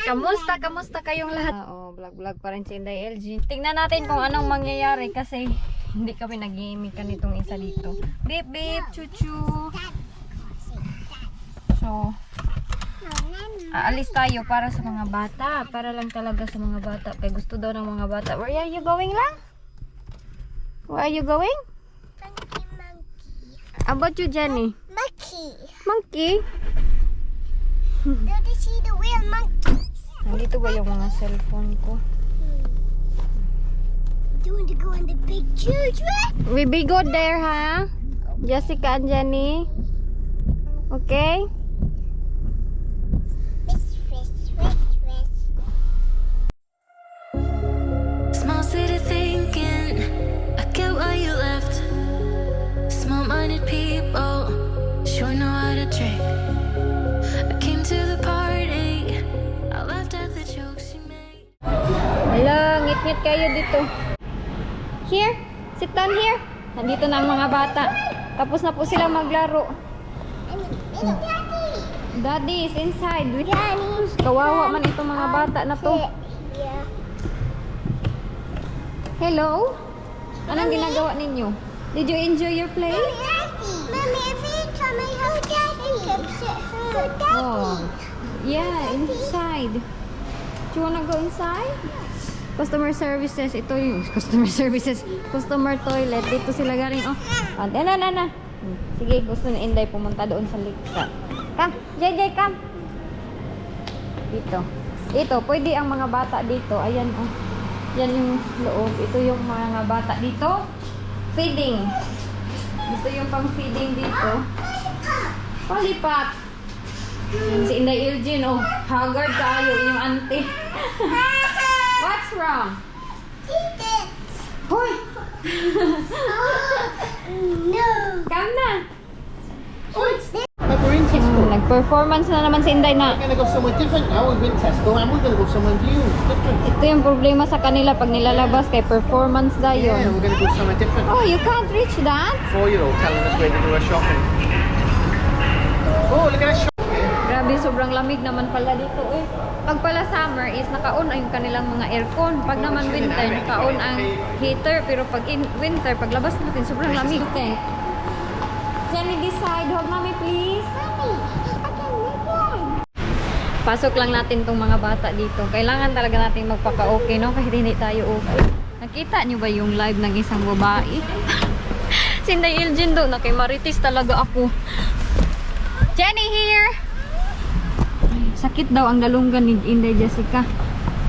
Kamusta kayong lahat? Vlog pa rin si Inday LG. Tingnan natin kung anong mangyayari kasi hindi kami nag-gaming kanitong isa dito. Beep beep, chuchu. So, aalis tayo para sa mga bata. Para lang talaga sa mga bata. Kaya gusto daw ng mga bata. Where are you going lang? Where are you going? Monkey. How about you, Jenny? Monkey. Monkey? Don't you see the real monkey? Nandito ba yung mga cellphone ko? Do you want to go in the big children? We be good there, ha? Jessica and Jenny? Okay? Fish. Small city thinking, I get why you left. Small-minded people sure know how to drink. I came to the party, I laughed at the jokes you made. Hala, ngit-ngit kayo dito. Here, sit down here. Nandito na ang mga bata. Tapos na po sila maglaro. Daddy is inside. With kawawa man itong mga bata na to. Yeah. Hello? Anong ginagawa ninyo? Did you enjoy your play? Mommy, every time I hold Daddy, Oh, yeah, inside. Do you wanna go inside? Customer services, ito yung customer toilet. Dito sila galing. Oh, na. Sige, gusto ni Inday pumunta doon sa liksa. Come, JJ, come. Dito, pwede ang mga bata dito. Ayan, oh. Yan yung loob. Ito yung mga bata dito. Feeding. Ito yung pang feeding dito. Palipat. Yan si Inday Elgin, oh. Haggard kayo, yung auntie. What's wrong? Eat it. Hoy! No. Come na. What's this? But we're in Tesco. Nag-performance na naman si Inday na. We're going to go somewhere different now. We've been Tesco and we're going to go somewhere new. Different. Ito yung problema sa kanila pag nilalabas kay performance da Yeah, yun. we're going to go somewhere different. Oh, you can't reach that? 4-year-old telling us where to do our shopping. Oh, look at that shop. Grabe, sobrang lamig naman pala dito eh. Pag pala summer is naka-on ang kanilang mga aircon. Pag naman winter, naka-on ang heater. Pero pag winter, paglabas natin, sobrang lamig. Okay. Jenny, this side. Hold mommy, please. Pasok lang natin tong mga bata dito. Kailangan talaga natin magpaka-okay, no? Kahit hindi tayo okay. Nakita nyo ba yung live ng isang babae? Si Inday Elgin doon. Na kay Marites talaga ako. Jenny, here! Ay, sakit daw ang dalunggan ni Inday Jessica.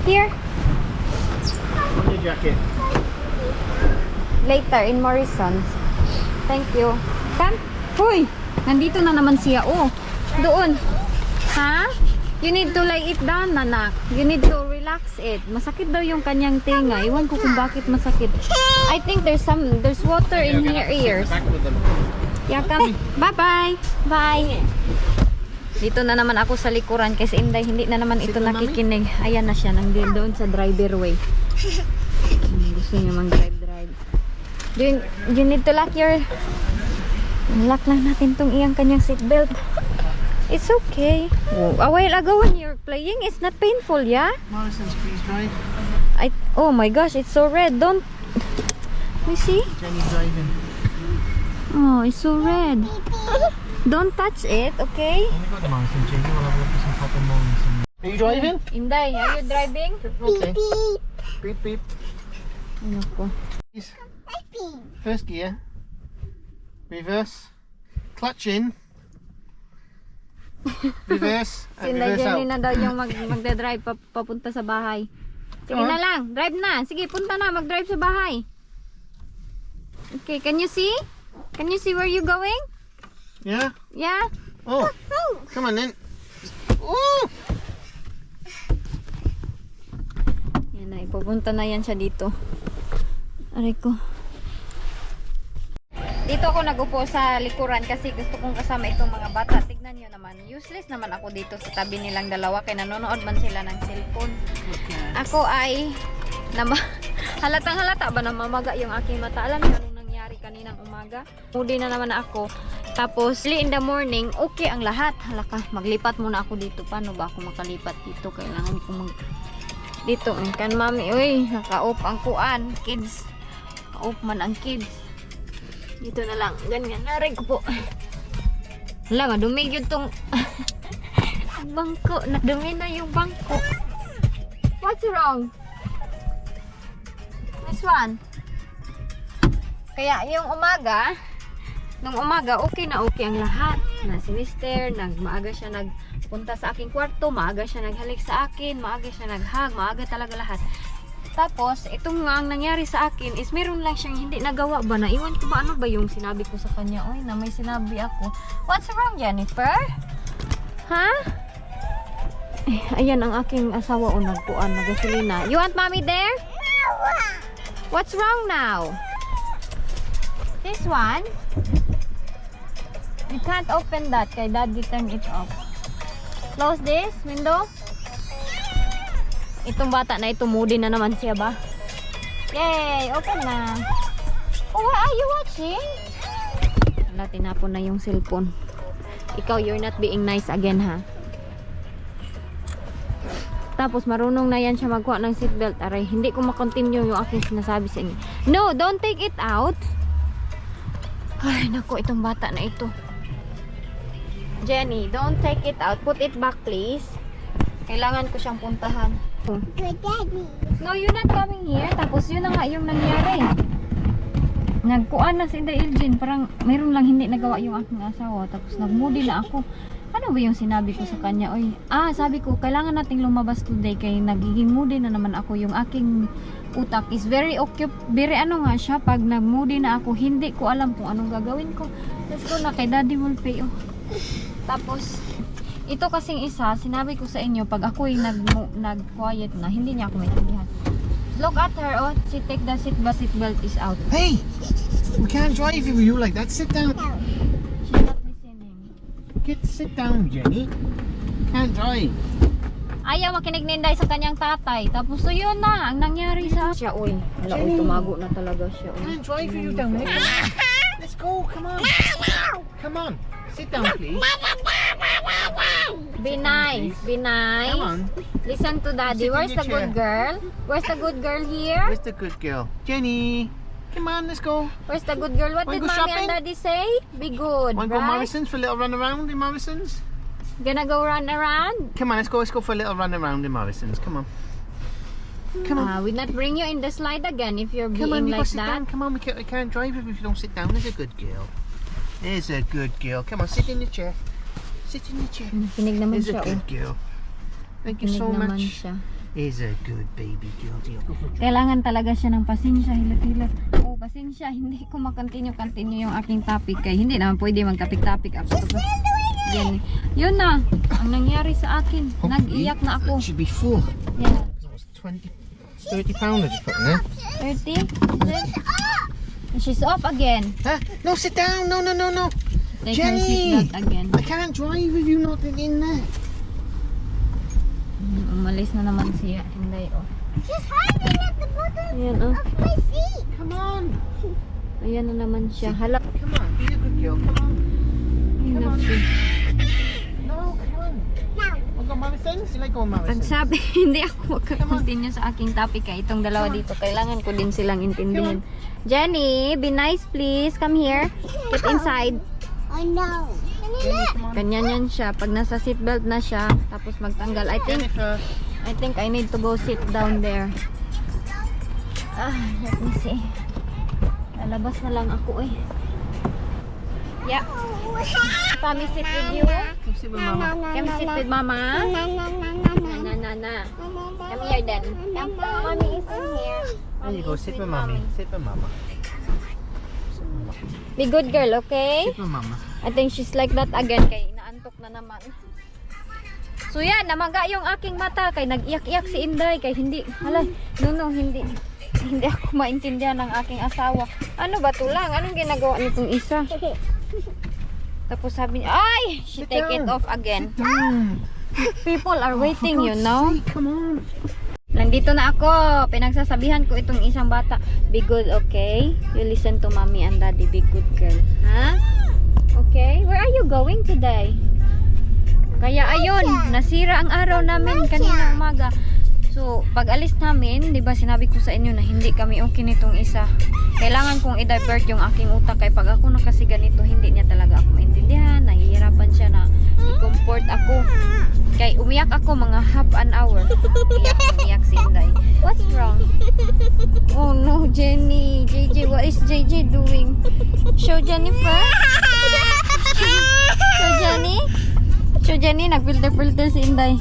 Here. On your jacket. Later in Morrison's. Thank you. Come. Hoy! Nandito na naman siya. Oh. Doon. Ha? You need to lay it down, nanak. You need to relax it. Masakit daw yung kanyang tinga. Iwan ko kung bakit masakit. I think there's water in her ears. Back with them. Yeah, come. Bye-bye. Bye. Dito na naman ako sa likuran kasi Inday hindi na naman ito nakikinig. Ayan na siya, nandiyan doon sa driver way. Gusto niya mag-drive. You need to lock your... Lock lang natin tong iyang kanyang seatbelt. It's okay. A while ago when you're playing, it's not painful, yeah? Morrison's, please drive. Oh my gosh, it's so red. Don't... Let me see. Jenny's driving. Oh, it's so red. Don't touch it, okay? Only got the Morrison, Jenny. We'll have a look at some Papa Morrison. Are you driving? Inday, are you driving? Okay. Beep, beep. Ano ko? Please. First gear. Reverse. Clutch in. Reverse. Si And Inday reverse Jenny out. na daw yung magdadrive papunta sa bahay. Sige na lang, drive na. Sige, punta na, mag-drive sa bahay. Okay, can you see? Can you see where you going? Yeah? Yeah? Oh. Come on then. Oh! Yan na, ipupunta na yan siya dito. Aray ko. Dito ako nagupo sa likuran kasi gusto kong kasama itong mga bata. Tignan nyo naman, useless naman ako dito sa tabi nilang dalawa kaya nanonood man sila ng cellphone. Ako ay halatang halata ba na mamaga yung aking mata. Alam niyo anong nangyari kaninang umaga? Moody na naman ako. Tapos, early in the morning, okay ang lahat. Halaka, maglipat muna ako dito. Paano ba ako makalipat dito? Kailangan ko dito. Kan mami, uy, naka-off ang kuan. Kids. Naka-off man ang kids. Dito na lang. Ganyan. Naray ko po. Hala, madumi yun tong bangko. Nadumi na yung bangko. What's wrong? This one? Kaya yung umaga, nung umaga, okay na okay ang lahat. Na si Mister, maaga siya nagpunta sa aking kwarto, maaga siya naghalik sa akin, maaga siya naghag, maaga talaga lahat. Tapos, itong nga ang nangyari sa akin is meron lang siyang hindi nagawa ba? Naiwan ko ba? Ano ba yung sinabi ko sa kanya? Oy, na may sinabi ako. What's wrong, Jennifer? Ha? Eh, ayan ang aking asawa o nagpuan na gasolina. You want mommy there? What's wrong now? This one? You can't open that kay daddy turn it off. Close this window. Itong bata na ito, moody na naman siya ba? Yay! Open na. Oh, what are you watching? Wala, tinapon na yung cellphone. Ikaw, you're not being nice again, ha? Tapos, marunong na yan siya magkuha ng seatbelt. Aray, hindi ko makontinue yung aking sinasabi sa inyo. No, don't take it out. Ay, naku, itong bata na ito. Jenny, don't take it out. Put it back, please. Kailangan ko siyang puntahan. Good daddy. No, you're not coming here. Tapos, yun na nga yung nangyari. Nagkuan na si Inday Elgin. Parang, mayroon lang hindi nagawa yung aking asawa. Tapos, nagmoody na ako. Ano ba yung sinabi ko sa kanya? Oy, sabi ko, kailangan nating lumabas today kay nagiging moody na naman ako. Yung aking utak is very very ano nga siya, pag nag-moody na ako, hindi ko alam kung anong gagawin ko. Let's go na kay Daddy will pay. Oh. Tapos, ito kasing isa, sinabi ko sa inyo, pag ako'y nag-quiet na, hindi niya ako maintindihan. Look at her, oh, she take the seatbelt is out. Hey! We can't drive if you like that. Sit down. She's not listening. Sit down, Jenny. Can't drive. Ayaw makinig ni Inday sa kanyang tatay. Tapos so yun na, ang nangyari sa siya, uy. Wala, uy, tumago na talaga siya. Uy. Can't drive for you down there. Let's go, come on. Come on. Sit down, please. Be nice, be nice. Come on. Listen to daddy. Sit in Where's your the good girl? Where's the good girl here? Where's the good girl? Jenny. Come on, let's go. Where's the good girl? What Wanna did go mommy shopping? and daddy say? Be good, Want to go right? Morrison's for a little run around in Morrison's? Gonna go run around? Come on, let's go for a little run around in Morrison's. Come on. Come on. We'll not bring you in the slide again if you're Come on, being you like gotta sit down. that. Come on, we can't drive if you don't sit down. There's a good girl. There's a good girl. Come on, sit in the chair. Sit in the chair. Kinig naman There's siya, a oh. good girl. Thank you Kinig so naman much. siya. Is a good baby girl. Go for a drive. Kailangan talaga siya ng pasensya, hilat-hilat. Oo, pasensya, hindi ko makontinue yung aking topic kay hindi naman pwede mag-topic-topic ako. Yan. Yun na, ang nangyari sa akin. Nag-iyak na ako. It should be full. Yeah. That was 30 pounds I just put in there. 30? She's off again. Huh? No, sit down. No. Take her Jenny! seatbelt again. I can't drive if you're not in there. Umalis na naman siya. Inday, oh. She's hiding at the bottom Ayan, oh. of my seat. Come on. Ayan na naman siya. Halap. Come on. Be a good girl. Come on. Come on. on. No, come on. Now, We'll go Morrison's. You like going Pag Morrison's? sabi, hindi ako magka-continue sa aking topic kay itong dalawa dito. Kailangan ko din silang intindihin. Jenny, be nice please. Come here. Get inside. oh no. Jenny, come on. Ganyan yan siya. Pag nasa seatbelt na siya, tapos magtanggal. I think I need to go sit down there. Let me see. Lalabas na lang ako eh. Yeah. Tommy, sit with you. Come sit with Mama. Come sit with mama. Na. Come here then. Come. Mommy is in here. There you go. Sit with Mommy. Sit with Mama. Be good girl, okay? Sit with Mama. I think she's like that again kay inaantok na naman. So yan, namaga yung aking mata kay nag-iyak-iyak si Inday kay hindi, hindi ako maintindihan ng aking asawa. Ano ba to lang? Anong ginagawa nitong isa? Tapos sabi niya, ay! She Sit take it down. off again. Down. People are waiting, you know? Come on. Nandito na ako. Pinagsasabihan ko itong isang bata. Be good, okay? You listen to mommy and daddy. Be good girl. Ha? Okay? Where are you going today? Kaya ayun, nasira ang araw namin kanina umaga. So, pag alis namin, di ba sinabi ko sa inyo na hindi kami okay nitong isa. Kailangan kong i-divert yung aking utak. Kaya pag ako na kasi ganito, hindi niya talaga ako maintindihan. Nahihirapan siya na i-comfort ako. Kaya umiyak ako mga half an hour. Umiyak si Inday. What's wrong? Oh no, Jenny. JJ, what is JJ doing? Show Jennifer? Show Jenny? Show Jenny, nag-filter-filter si Inday.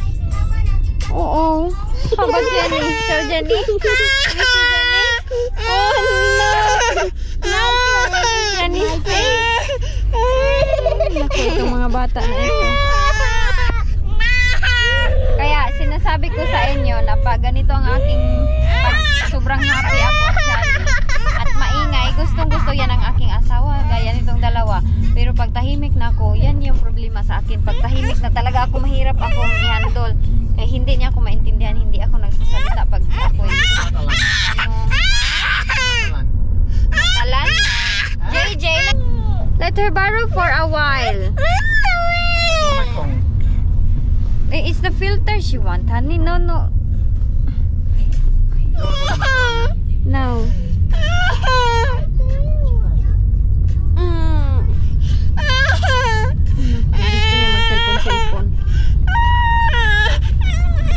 Oo. How about Jenny? Show Jenny? Show Jenny? Oh no! No! Jenny's face! Naku, itong mga bata na ito. Kaya sinasabi ko sa inyo na pag ganito ang aking pag sobrang happy ako at maingay, gustong gusto yan ang aking asawa, gaya nitong dalawa. Pero pag tahimik na ako, yan yung problema sa akin. Pag tahimik na talaga ako, mahirap akong i-handle. Eh, hindi niya ako maintindihan, hindi ako nagsasalita pag ako talan. JJ, let her borrow for a while. It's the filter she want, honey. No. No. Gusto niya mag-cellphone.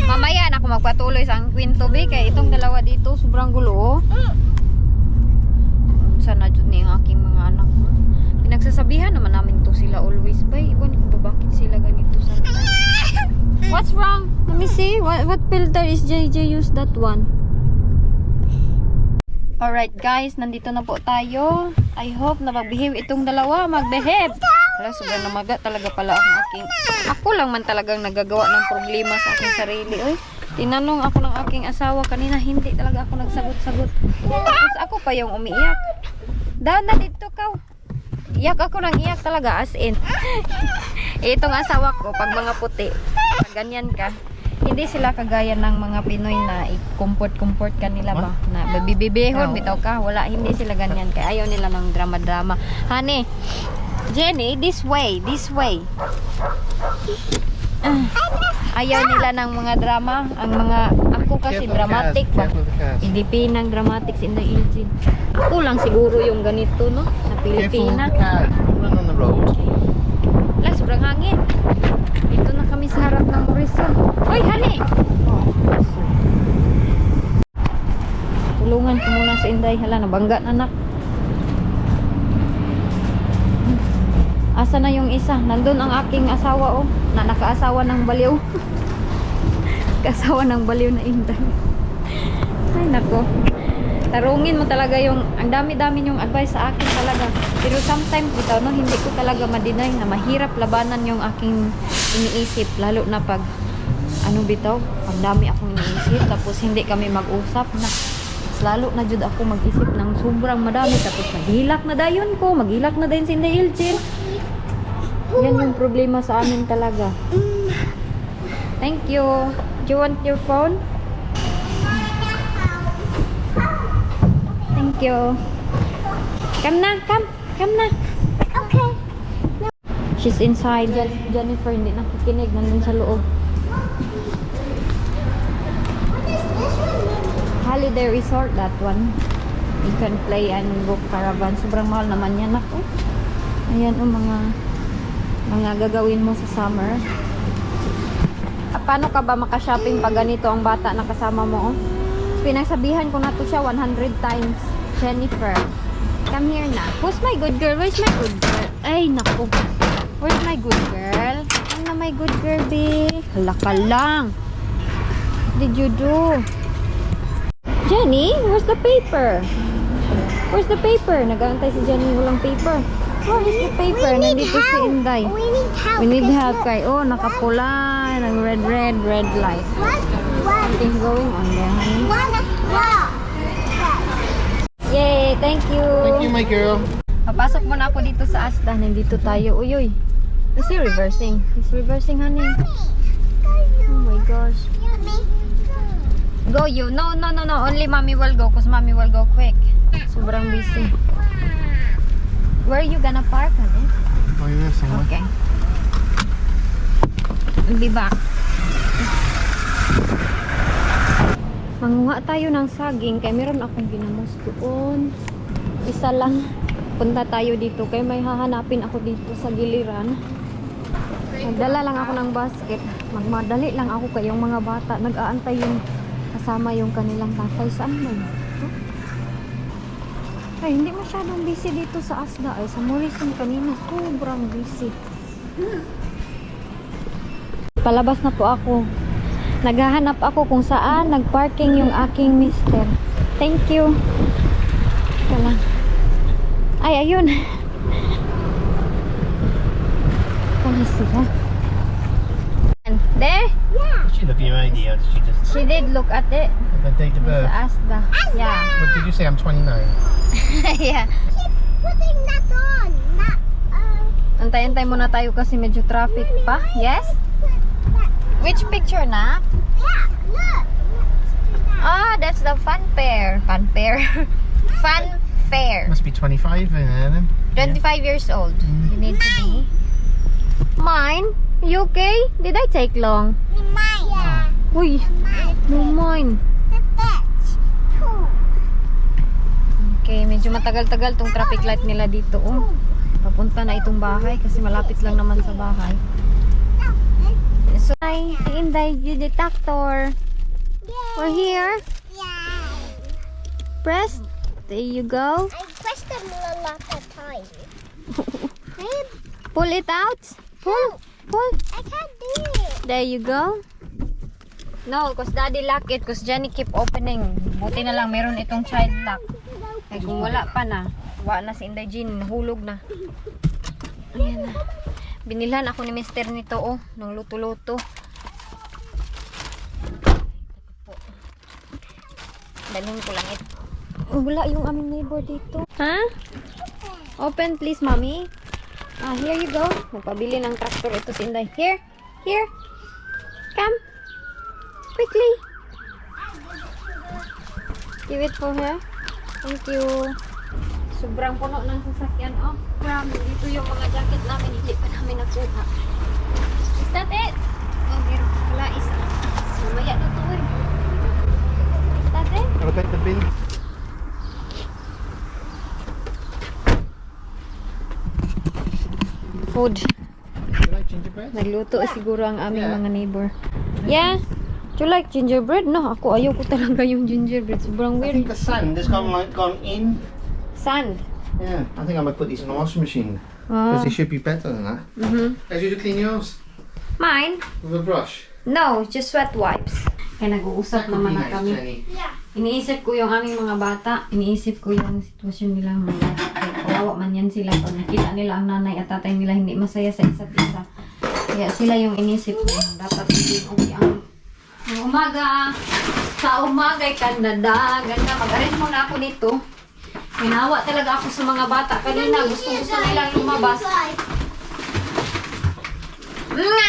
Mamaya na ako magpatuloy sa kwento be. Kaya itong dalawa dito, sobrang gulo. Sana dyan ni ang aking mga anak. Pinagsasabihan naman namin to sila always. Bay, iwan ko ba bakit sila ganito sometimes? What's wrong? Let me see. What filter is JJ use that one? Alright guys, nandito na po tayo. I hope na mag-behave itong dalawa. Mag-behave. Wala, sobrang namaga talaga pala ang aking... Ako lang man talagang nagagawa ng problema sa aking sarili. Oy, tinanong ako ng aking asawa kanina, hindi talaga ako nagsagot-sagot. Tapos ako pa yung umiiyak. Down na dito ka. Iyak ako ng iyak talaga, as in. Itong asawa ko, pag mga puti, pag ganyan ka, hindi sila kagaya ng mga Pinoy na i-comfort kanila ba? Na bibibihon, bitaw ka. Wala, hindi sila ganyan. Kaya ayaw nila ng drama-drama. Honey, Jenny, this way. Ayaw nila ng mga drama. Ang mga, ako kasi dramatic ba? Hindi ng dramatic in the Ilgin. Ako lang siguro yung ganito, no? Sa Pilipina. Run on the road. Wala, sobrang hangin. Dito na kami sa harap ng Morrison. Hoy, honey! Tulungan ko muna si Inday. Hala, nabangga na anak. Asa na yung isa? Nandun ang aking asawa, oh. Na nakaasawa ng baliw. Kasawa ng baliw na Inday. Ay, nako. Tarungin mo talaga yung, ang dami-dami yung advice sa akin talaga. Pero sometimes, bitaw, no, hindi ko talaga ma-deny na mahirap labanan yung aking iniisip. Lalo na pag, ano bitaw, ang dami akong iniisip. Tapos hindi kami mag-usap na. Lalo na jud ako mag-isip ng sobrang madami. Tapos maghilak na dayon ko. Maghilak na dayon si Inday Ilchin. Yan yung problema sa amin talaga. Thank you. Do you want your phone? Thank you. Come na. Okay. She's inside. Jennifer hindi nakikinig. Nandun sa loob. Holiday resort, that one. You can play and book caravan. Sobrang mahal naman yan ako. Ayan o mga gagawin mo sa summer. Paano ka ba makashopping pag ganito ang bata na kasama mo? Oh? Pinagsabihan ko na to siya 100 times. Jennifer, come here na. Who's my good girl? Where's my good girl? Ay, naku. Where's my good girl? Ano na my good girl, be? Hala ka lang. What did you do? Jenny, where's the paper? Where's the paper? Nag-aantay si Jenny, walang paper. Where is the paper? Nandito si Inday. We need help. We need help kay, oh, nakapula, nag-red light. What? Something's going on there, honey. What? Yay, thank you. Thank you, my girl. Papasok muna ako dito sa Asda. Nandito tayo. Uy. Is he reversing? He's reversing, honey. Oh my gosh. Go you. No. Only mommy will go because mommy will go quick. Sobrang busy. Where are you gonna park, honey? Try this somewhere. Okay. I'll be back. Manguha tayo ng saging kaya meron akong ginamos doon. Isa lang. Punta tayo dito kaya may hahanapin ako dito sa giliran. Nagdala lang ako ng basket. Magmadali lang ako kaya yung mga bata nag-aantay yung kasama yung kanilang tatay. Saan man? Ito? Ay, hindi masyadong busy dito sa Asda. Ay, sa Morrison kanina sobrang busy. Palabas na po ako. Naghahanap ako kung saan nagparking yung aking mister. Thank you. Ito lang. Ay, ayun. Ano sila? There? She look at your ID or did she just She did look at it. the date of birth? Sa Asda. Yeah. What did you say? I'm 29. Yeah. Keep putting that on. That, Antay-antay muna tayo kasi medyo traffic pa. Yes? Which picture na? yeah, look. Ah, that's the fun fair. Fun fair. Fun fair. Must be 25 in there then. 25 years old. You need to be. Mine? You okay? Did I take long? Mine. Yeah. Uy, Mine. no mine. That's two. Okay, medyo matagal-tagal tong traffic light nila dito. Oh. Papunta na itong bahay kasi malapit lang naman sa bahay. So, hi, si Inday, the detector. We're here. Yeah. Press. There you go. I pressed them a lot of times. Pull it out. Pull. Pull. I can't do it. There you go. No, cause daddy lock it. Cause Jenny keep opening. Buti na lang meron itong child lock. Ay kung wala pa na. Wala na si Inday Jean. Nahulog na. Ayan na. Binilhan ako ni mister nito oh. Nung luto-luto. Dalhin ko lang ito. Wala yung aming neighbor dito. Ha? Open please, mommy. Ah, here you go. Magpabili ng tractor ito si Inday. Here. Here. Come. Quickly. Give it for her. Thank you. Sobrang puno ng sasakyan. Oh, grabe. Dito yung mga jacket namin. Hindi pa namin nakuha. Is that it? Oh, meron pala isa. Mamaya na to eh. Is that it? Gotta take the bin. Food. Do you like gingerbread? Nagluto siguro ang aming mga neighbor. Yeah. Do you like gingerbread? No, ako ayaw ko talaga yung gingerbread. Sobrang I weird. think the sand has gone in. Sand. Yeah, I think I might put these in the washing machine Oh. because they should be better than that. How do you clean yours? Mine? With a brush. No, just sweat wipes. Kaya nag-uusap That would naman be na nice, kami. Jenny. Iniisip ko yung aming mga bata. Iniisip ko yung sitwasyon nila mga kaya kawawa man yan sila. Pag nakita nila ang nanay at tatay nila hindi masaya sa isa't isa. Kaya sila yung inisip ko. Dapat hindi okay ang umaga. Sa umaga'y kandada. Ganda. Mag-arrange muna ako nito. Hinawa talaga ako sa mga bata. Kanina gusto nilang lumabas. Nga!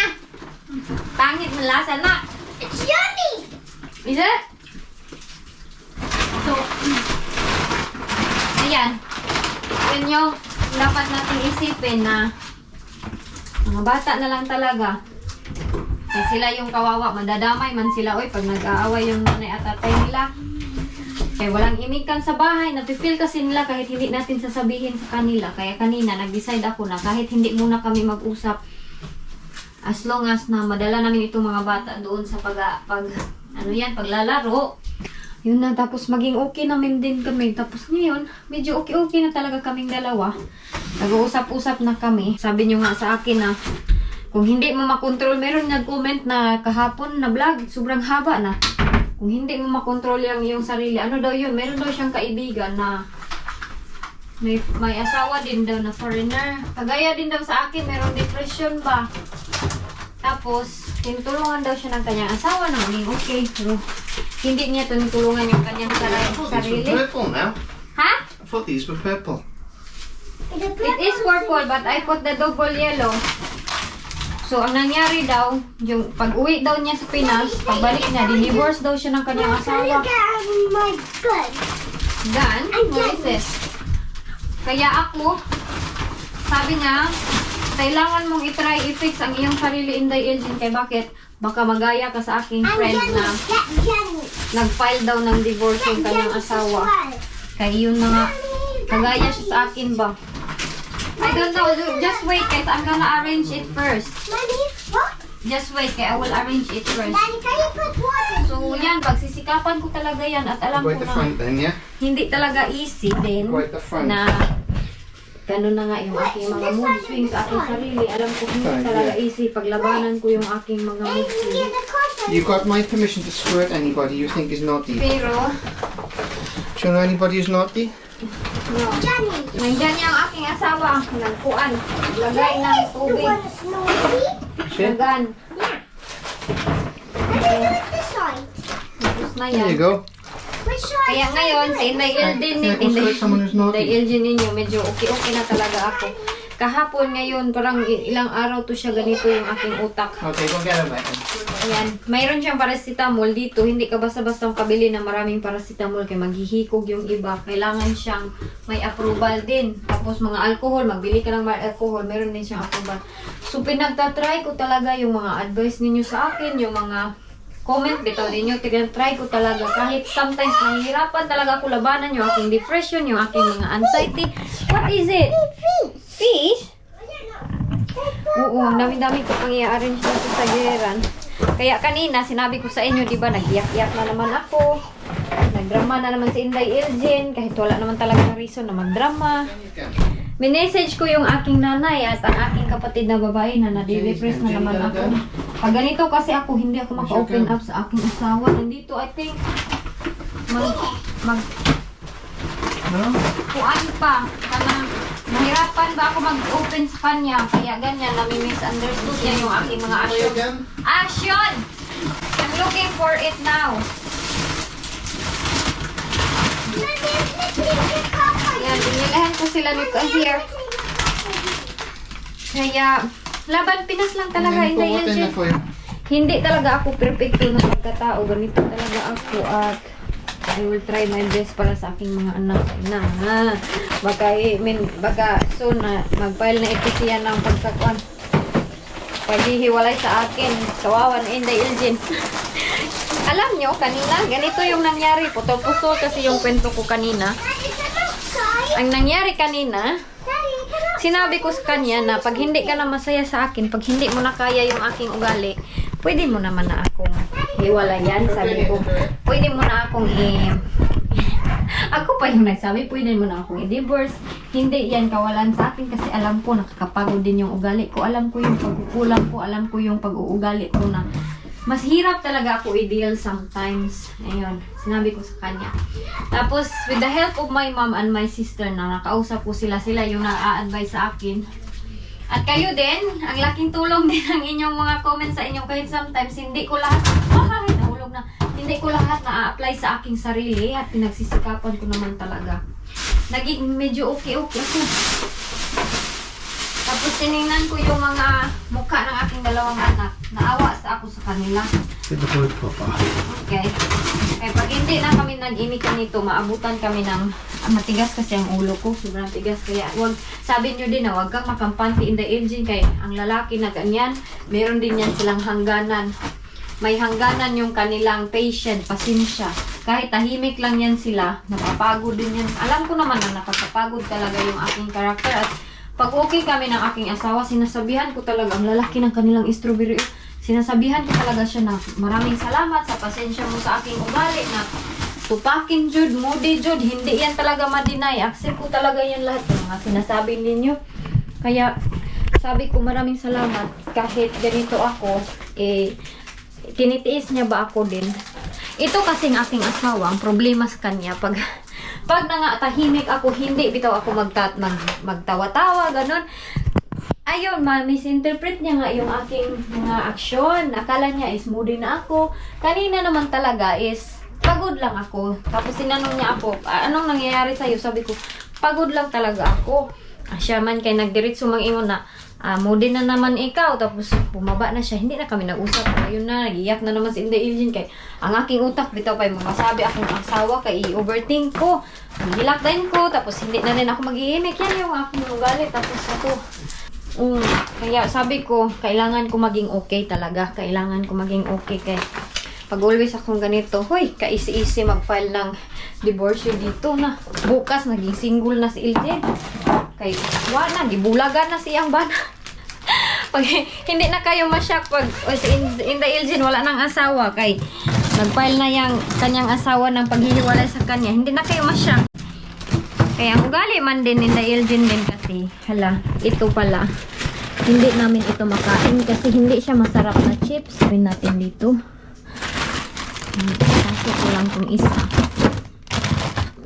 Pangit ng lasa na. It's yummy. Is it? So, ayan. Yun yung dapat natin isipin na mga bata na lang talaga. Kasi sila yung kawawa. Madadamay man sila. Oy, pag nag-aaway yung nanay at tatay nila. Kaya walang imikan sa bahay. Napifeel kasi nila kahit hindi natin sasabihin sa kanila. Kaya kanina, nag-decide ako na kahit hindi muna kami mag-usap, as long as na madala namin itong mga bata doon sa paglalaro. Yun na, tapos maging okay namin din kami. Tapos ngayon, medyo okay na talaga kaming dalawa. Nag-uusap-usap na kami. Sabi nyo nga sa akin na, kung hindi mo makontrol, meron nag-comment na kahapon na vlog, sobrang haba na. Kung hindi mo makontrol yung sarili, ano daw yun? Meron daw siyang kaibigan na may asawa din daw na foreigner. Kagaya din daw sa akin, meron depression ba? Tapos, tinutulungan daw siya ng kanyang asawa na maging okay. Pero, hindi niya tinutulungan yung kanyang I thought these sarili. were purple now. Ha? I thought these were purple. It is purple, but I put the double yellow. So, ang nangyari daw, yung pag-uwi daw niya sa Pinas, pagbalik niya, divorce daw siya ng kanyang asawa. Look at my gun. Gan? What is this? Kaya ako, sabi niya, kailangan mong i-try i-fix ang iyong sarili, Inday Elgin. Kay bakit? Baka magaya ka sa aking I'm friend Jenny. na Get Jenny. nag-file daw ng divorce yung kanyang asawa. Kaya yun na nga, kagaya siya sa akin ba? I don't know, just wait guys, I'm gonna arrange it first. Mommy, what? Just wait, kaya I will arrange it first. Daddy, can you put water? So yan, pagsisikapan ko talaga yan at alam ko Go at the na front then, yeah? hindi talaga easy din Go at the front. na gano'n na nga yung aking mga mood swings sa aking sarili. Alam ko hindi talaga easy paglabanan ko yung aking mga mood Give swings. the cotton. You got my permission to squirt anybody you think is naughty. Do Pero, you know anybody who's naughty? no. Jenny, Nandyan yung aking asawa, nagkuan, lagay ng you tubig, want a Snoopy? lagan. Let me look this side. Tapos na There you yan. go. Which side? Kaya ngayon, sa Inday Elgin, Can I go someone who's naughty? Inday Elgin ninyo, medyo okay na talaga ako. Kahapon ngayon, parang ilang araw to siya ganito yung aking utak. Okay, go get her back. Ayan, mayroon siyang paracetamol dito. Hindi ka basta-basta kabili ng maraming paracetamol kaya maghihikog yung iba. Kailangan siyang may approval din. Tapos mga alcohol, magbili ka ng alcohol, meron din siyang approval. So pinagtatry ko talaga yung mga advice ninyo sa akin, yung mga comment bitaw ninyo, tinatry ko talaga. Kahit sometimes nahihirapan talaga ako labanan yung aking depression, yung aking mga anxiety. What is it? Fish? Oo, ang dami-dami ko pang i-arrange dito sa geran. Kaya kanina, sinabi ko sa inyo, di ba, nag-iyak-iyak na naman ako. Nagdrama na naman si Inday Elgin, kahit wala naman talaga reason na magdrama. Minessage ko yung aking nanay at ang aking kapatid na babae na nade-depress na naman ako. Pag ganito kasi ako, hindi ako maka-open up sa aking asawa. Nandito, I think, No? kuan pa. Kanang, mahirapan ba ako mag-open sa kanya? Kaya ganyan, nami-misunderstood niya yung aking mga action. Again? Action! I'm looking for it now. Yan, binilahan ko sila nito here. Kaya, laban Pinas lang talaga, And then Inday put what in Elgin. there for you? Hindi talaga ako perfecto na pagkatao. Ganito talaga ako at I will try my best para sa aking mga anak na baka soon na mag-file na ito siya ng pagkakuan. Paghihiwalay sa akin. Kawawan, Inday Elgin. Alam nyo, kanina, ganito yung nangyari. Putol-putol kasi yung kwento ko kanina. Ang nangyari kanina, sinabi ko sa kanya na pag hindi ka na masaya sa akin, pag hindi mo na kaya yung aking ugali, pwede mo naman na akong hiwalayan. Sabi ko, pwede mo na akong ako pa yung nagsabi, pwede mo na akong i-divorce. Hindi yan kawalan sa akin kasi alam ko nakakapagod din yung ugali ko. Alam ko yung pagkukulang ko, alam ko yung pag-uugali ko na mas hirap talaga ako i-deal sometimes. Ayun, sinabi ko sa kanya. Tapos, with the help of my mom and my sister na nakausap ko sila yung na-advise sa akin. At kayo din, ang laking tulong din ang inyong mga comments sa inyo. Kahit sometimes, hindi ko lahat, nahulog na, hindi ko lahat na-apply sa aking sarili at pinagsisikapan ko naman talaga. Naging medyo okay-okay ako. Tapos tinignan ko yung mga mukha ng aking dalawang anak. Naawa sa ako sa kanila. Get the bird, Papa. Okay. Eh, pag hindi na kami nag-imikan nito, maabutan kami ng matigas kasi ang ulo ko. Sobrang tigas. Kaya sabi nyo din na huwag kang makampante in the engine. Kaya ang lalaki na ganyan, meron din yan silang hangganan. May hangganan yung kanilang patient, pasensya. Kahit tahimik lang yan sila, napapagod din yan. Alam ko naman na nakakapagod talaga yung aking karakter. At pag okay kami ng aking asawa, sinasabihan ko talaga ang lalaki ng kanilang strawberry. Sinasabihan ko talaga siya na maraming salamat sa pasensya mo sa aking ugali na tupakin jud, moody jud, hindi yan talaga ma-deny. Accept ko talaga yan lahat ng mga sinasabi ninyo. Kaya sabi ko maraming salamat kahit ganito ako, tinitiis niya ba ako din. Ito kasing aking asawa, ang problema sa kanya, pag tahimik ako, hindi bitaw ako magtawa-tawa, ganun. Ayun, misinterpret niya nga yung aking mga aksyon. Akala niya is moody na ako. Kanina naman talaga is pagod lang ako. Tapos tinanong niya ako, anong nangyayari sa'yo? Sabi ko, pagod lang talaga ako. Siya man kay nagdiretso mang-ingon na, moody na naman ikaw. Tapos bumaba na siya. Hindi na kami nag-usap. Ayun na, nag-iyak na naman si Inday Elgin. Kay ang aking utak, bitaw pa yung masabi akong asawa. Kay i-overthink ko. Hilak din ko. Tapos hindi na rin ako mag-iimik. Yan yung aking ugali. Tapos ako, Kaya sabi ko, kailangan ko maging okay talaga. Kailangan ko maging okay kay pag always akong ganito, hoy, kaisi-isi mag-file ng divorce dito na. Bukas, naging single na si Iljen. Kay, wala, gibulagan na siyang bana. Pag hindi na kayo masyak, pag si Inday Iljen wala nang asawa, kay nag-file na yung kanyang asawa ng paghihiwalay sa kanya, hindi na kayo masyak. Kaya ang ugali man din Inday Iljen din kasi, hala, ito pala. Hindi namin ito makain kasi hindi siya masarap na chips. Sabihin natin dito. Kasi ko lang itong isa.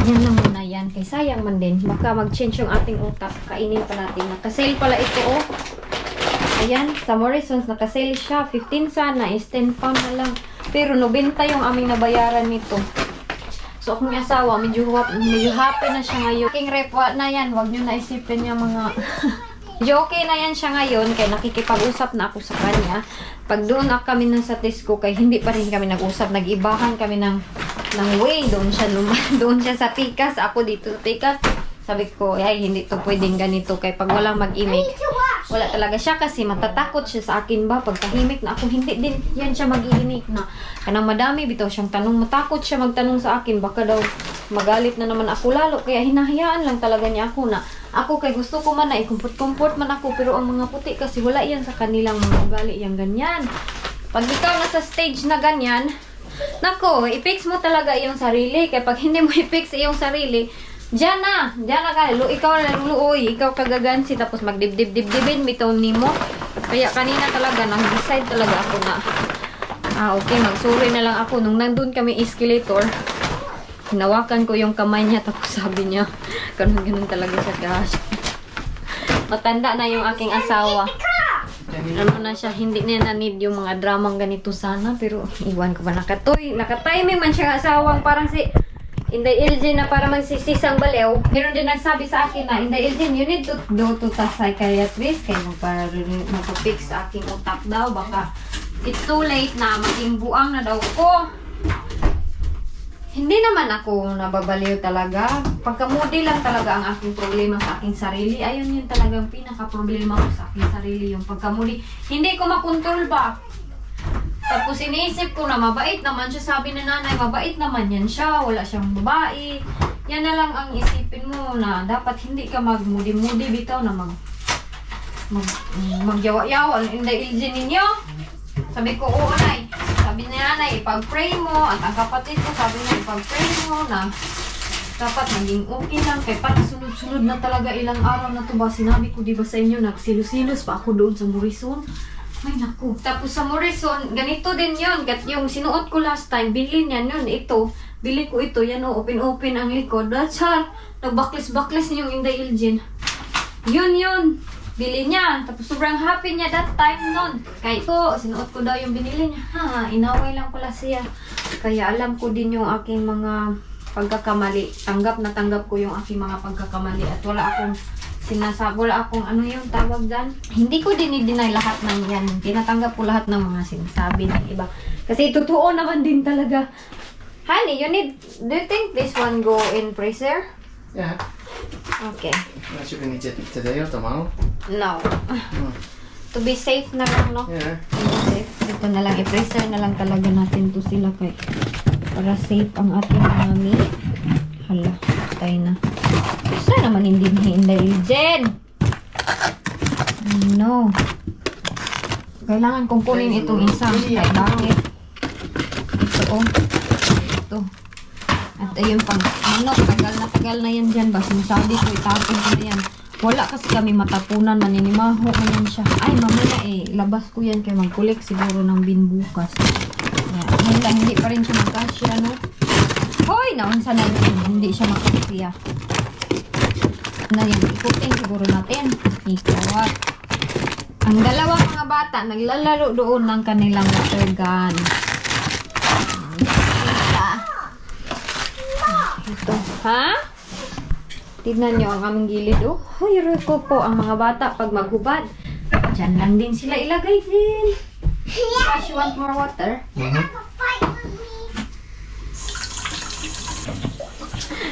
Yan lang muna yan. Kaya sayang man din. Baka mag-change yung ating utak. Kainin pa natin. Nakasale pala ito oh. Ayan. Sa Morrisons nakasale siya. 15 sana is 10 pound na lang. Pero 90 yung aming nabayaran nito. So akong asawa medyo happy na siya ngayon. King repwa na yan. Huwag nyo naisipin yung mga... Okay na yan siya ngayon kaya nakikipag-usap na ako sa kanya. Pag doon kami sa Tesco kay hindi pa rin kami nag-usap. Nag-ibahan kami ng way. Doon siya sa Pikas. Ako dito sa Pikas. Sabi ko, ay hindi to pwedeng ganito. Kaya pag walang mag-imik, wala talaga siya kasi matatakot siya sa akin ba. Pag tahimik na ako, hindi din yan siya mag-iimik na. Kanang madami bitaw siyang tanong. Matakot siya magtanong sa akin. Baka daw magalit na naman ako lalo. Kaya hinahayaan lang talaga niya ako na ako kay gusto ko man na i-comfort man ako. Pero ang mga puti kasi wala yan sa kanilang mga ugali yung ganyan. Pag ikaw nasa stage na ganyan, nako, i-fix mo talaga iyong sarili. Kaya pag hindi mo i-fix iyong sarili, diyan na ka. Ikaw luoy, ikaw kagagansi tapos magdibdib-dibdibin bitaw nimo. Kaya kanina talaga nag-decide talaga ako na okay, magsuri na lang ako. Nung nandun kami escalator, hinawakan ko yung kamay niya tapos sabi niya, ganun talaga siya gosh. Matanda na yung aking asawa. Ano na siya, hindi niya na-need yung mga dramang ganito sana. Pero iwan ko ba, nakatiming man siya asawang parang si Inday Iljen na para magsisisang baliw. Meron din nagsabi sa akin na, Inday Iljen, you need to go to the psychiatrist kaya magpa-fix sa aking utak daw. Baka it's too late na, maging buang na daw ko. Hindi naman ako nababaliw talaga. Pagkamudi lang talaga ang aking problema sa aking sarili. Ayun yun talagang pinaka-problema ko sa aking sarili. Yung pagkamudi. Hindi ko makontrol ba? Tapos iniisip ko na mabait naman siya. Sabi na nanay, mabait naman yan siya. Wala siyang babae. Yan na lang ang isipin mo na dapat hindi ka magmudi-mudi bitaw na magyawa-yawa. Inday Iljen ninyo. Sabi ko, oo nay. Sabi niya nanay, ipag-pray mo. At ang kapatid ko, sabi niya, ipag-pray mo na dapat maging okay lang. Kaya parang sunod-sunod na talaga ilang araw na to ba. Sinabi ko, di ba sa inyo, nagsilos-silos pa ako doon sa Morrison. Ay, naku. Tapos sa Morrison, ganito din yun. Yung sinuot ko last time, bilhin yan yun. Ito, bili ko ito. Yan o, open-open ang likod. That's all. Nagbaklis-baklis yung Inday Iljen. Yun. Bili niya. Tapos sobrang happy niya that time nun. Kaya ito, sinuot ko daw yung binili niya. Inaway lang pala siya. Kaya alam ko din yung aking mga pagkakamali. Tanggap na tanggap ko yung aking mga pagkakamali. At wala akong ano yung tawag dyan. Hindi ko dinideny lahat ng yan. Tinatanggap ko lahat ng mga sinasabi ng iba. Kasi totoo naman din talaga. Honey, do you think this one go in freezer? Yeah. Okay. Not sure we need it today or tomorrow. No. To be safe na lang, no? Yeah. Safe. Ito na lang, i-freezer na lang talaga natin to sila kay para safe ang ating mami. Hala, tayo na. Sana naman hindi na Inday Iljen. No. Kailangan kong kunin itong isa. Kaya bakit? Ito, Ito. At ayun pang, tagal na yan dyan ba? Sinasabi ko, itapon ko na yan. Wala kasi kami matapunan, maninimaho ko yan siya. Ay, mamaya labas ko yan kaya mag-collect siguro ng bin bukas. Yan lang, hindi pa rin siya magkasya, no? Hoy, naunsa na rin, hindi siya magkasya. Na yan, ikutin siguro natin. Ikawat. Ang dalawang mga bata, naglalaro doon ng kanilang water gun. Ito. Ha? Tignan nyo ang aming gilid. Oh, huy, ko po ang mga bata pag maghubad. Diyan lang din sila ilagay din. Gosh, you want more water?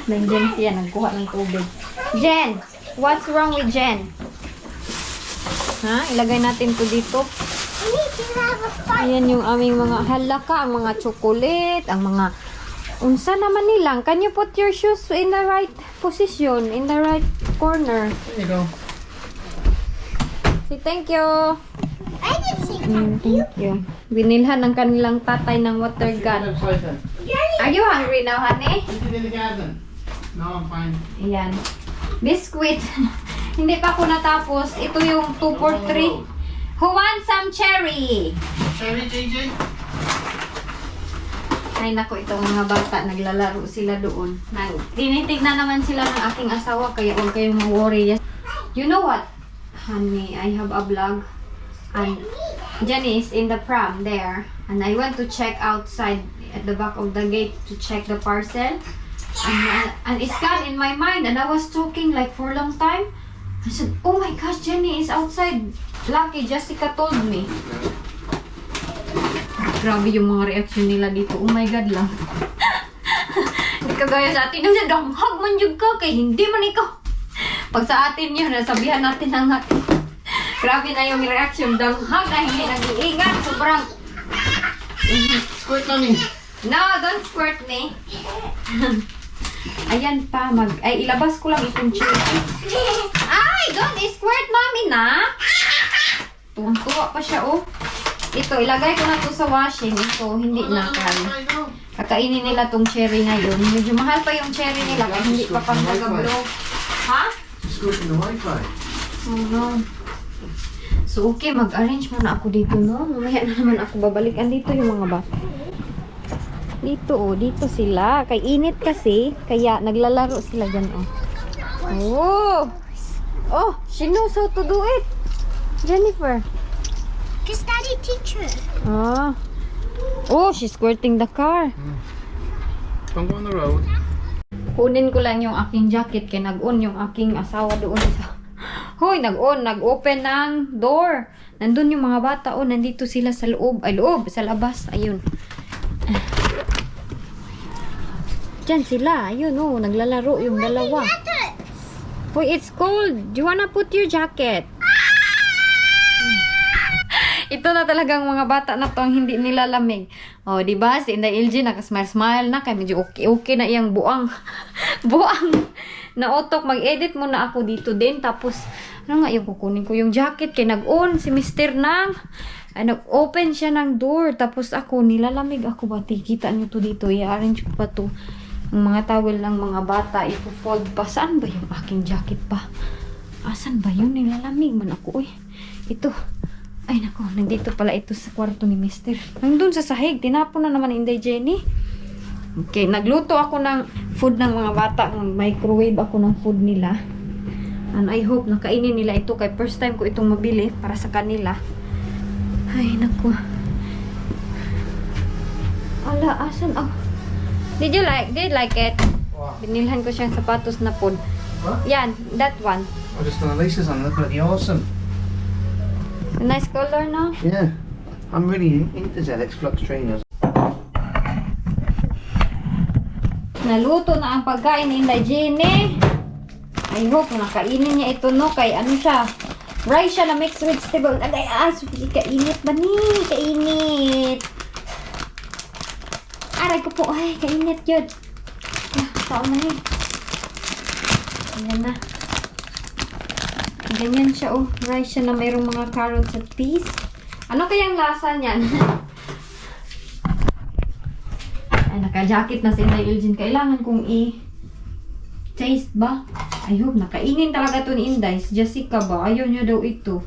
Nandiyan siya, nagkuha ng tubig. Jen! What's wrong with Jen? Ha? Ilagay natin to dito. We need to have a fight. Ayan yung aming mga halaka, ang mga chocolate, ang mga unsa naman nilang. Can you put your shoes in the right position, in the right corner? There you go. Say thank you. I didn't see Thank you. Binilhan ng kanilang tatay ng water gun. Are you hungry now, honey? In the garden. No, I'm fine. Ayan. Biscuit. Hindi pa ako natapos. Ito yung 2 for 3. Who wants some cherry? Cherry, JJ? Ay nako, itong mga bata, naglalaro sila doon. Tinitignan naman sila ng aking asawa, kaya huwag kayong ma-worry. You know what, honey, I have a vlog. And Jenny is in the pram there. And I went to check outside at the back of the gate to check the parcel. And it's gone in my mind. And I was talking like for a long time. I said, oh my gosh, Jenny is outside. Lucky, Jessica told me. Grabe yung mga reaction nila dito. Oh my God lang. Hindi kagaya sa atin. Nung siya, danghag man yun ka. Kay hindi man ikaw. Pag sa atin yun, nasabihan natin ang atin. Grabe na yung reaction. Danghag na hindi nag-iingat. Sobrang... Squirt mommy. No, don't squirt me. Ayan pa. Ay, ilabas ko lang itong chili. Ay, don't squirt mommy na. Tuwang-tuwa pa siya, oh. Ito, ilagay ko na to sa washing. Ito, hindi na kaya. Kakainin nila tong cherry ngayon. Medyo mahal pa yung cherry nila kaya hindi pa pang nag-blow. Ha? Squirting the Wi-Fi. Oh no. So, okay, mag-arrange muna ako dito, no? Mamaya na naman ako babalik. Andito yung mga bata. Dito, oh. Dito sila. Kay init kasi. Kaya naglalaro sila dyan, oh. Oh! Oh! She knows how to do it! Jennifer. Because Daddy teach her. Ah. Oh, she's squirting the car. Don't go on the road. Kunin ko lang yung aking jacket kaya nag-on yung aking asawa doon sa... Hoy, nag-on, nag-open ng door. Nandun yung mga bata, oh, nandito sila sa loob. Ay, loob, sa labas. Ayun. Diyan sila. Ayun, oh, naglalaro yung dalawa. Hoy, it's cold. Do you wanna put your jacket? Ito na talagang mga bata na to ang hindi nila lamig. Oh, di ba? Si Inday LG nakasmile-smile na kay medyo okay na iyang buang buang na utok. Mag-edit muna ako dito din tapos ano nga yung kukunin ko yung jacket kay nag-on si Mr. Nang. Ay, nag-open siya ng door tapos ako nilalamig ako ba? Kita niyo to dito. I-arrange ko pa to. Ang mga towel ng mga bata i-fold pa. Saan ba yung aking jacket pa? Asan ba yun? Nilalamig man ako. Uy, ito. Ay nako, nandito pala ito sa kwarto ni Mister. Nandun sa sahig, tinapon na naman Inday Jenny. Okay, nagluto ako ng food ng mga bata. Microwave ako ng food nila. And I hope nakainin nila ito. Kaya first time ko itong mabili para sa kanila. Ay nako. Ala, asan? Oh. Did you like it? What? Binilhan ko siyang sapatos na food. What? Yan, that one. I just done the laces on. They're bloody awesome. A nice color, no? Yeah. I'm really into ZX Flux trainers. Naluto na ang pagkain ni Inday Jenny. I hope nakainin niya ito, no? Kay ano siya? Rice siya na mixed vegetable. Ay, kainit ba ni? Kainit. Aray ko po. Ay, kainit yun. Saan na yun? Ayan na. Ganyan siya, oh. Rice siya na mayroong mga carrots at peas. Ano kayang lasa niyan? Ay, naka-jacket na si Inday Elgin. Kailangan kong i-taste ba? I hope nakainin talaga to ni Inday. Si Jessica ba? Ayaw niya daw ito.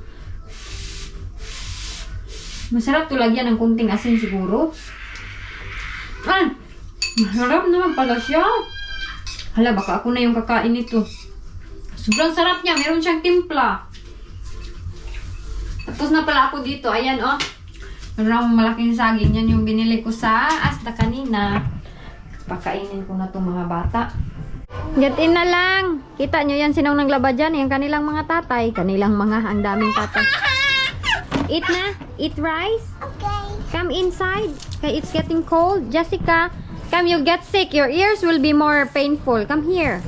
Masarap to lagyan ng kunting asin siguro. Ah! Masarap naman pala siya. Hala, baka ako na yung kakain nito. Sobrang sarap niya. Meron siyang timpla. Tapos na pala ako dito. Ayan, oh. Meron malaking saging. Yan yung binili ko sa Asda kanina. Pakainin ko na itong mga bata. Gatin na lang. Kita nyo yan. Sinong naglaba dyan? Yung kanilang mga tatay. Kanilang mga, ang daming tatay. Eat na. Eat rice. Okay. Come inside. Okay, it's getting cold. Jessica, come, you'll get sick. Your ears will be more painful. Come here.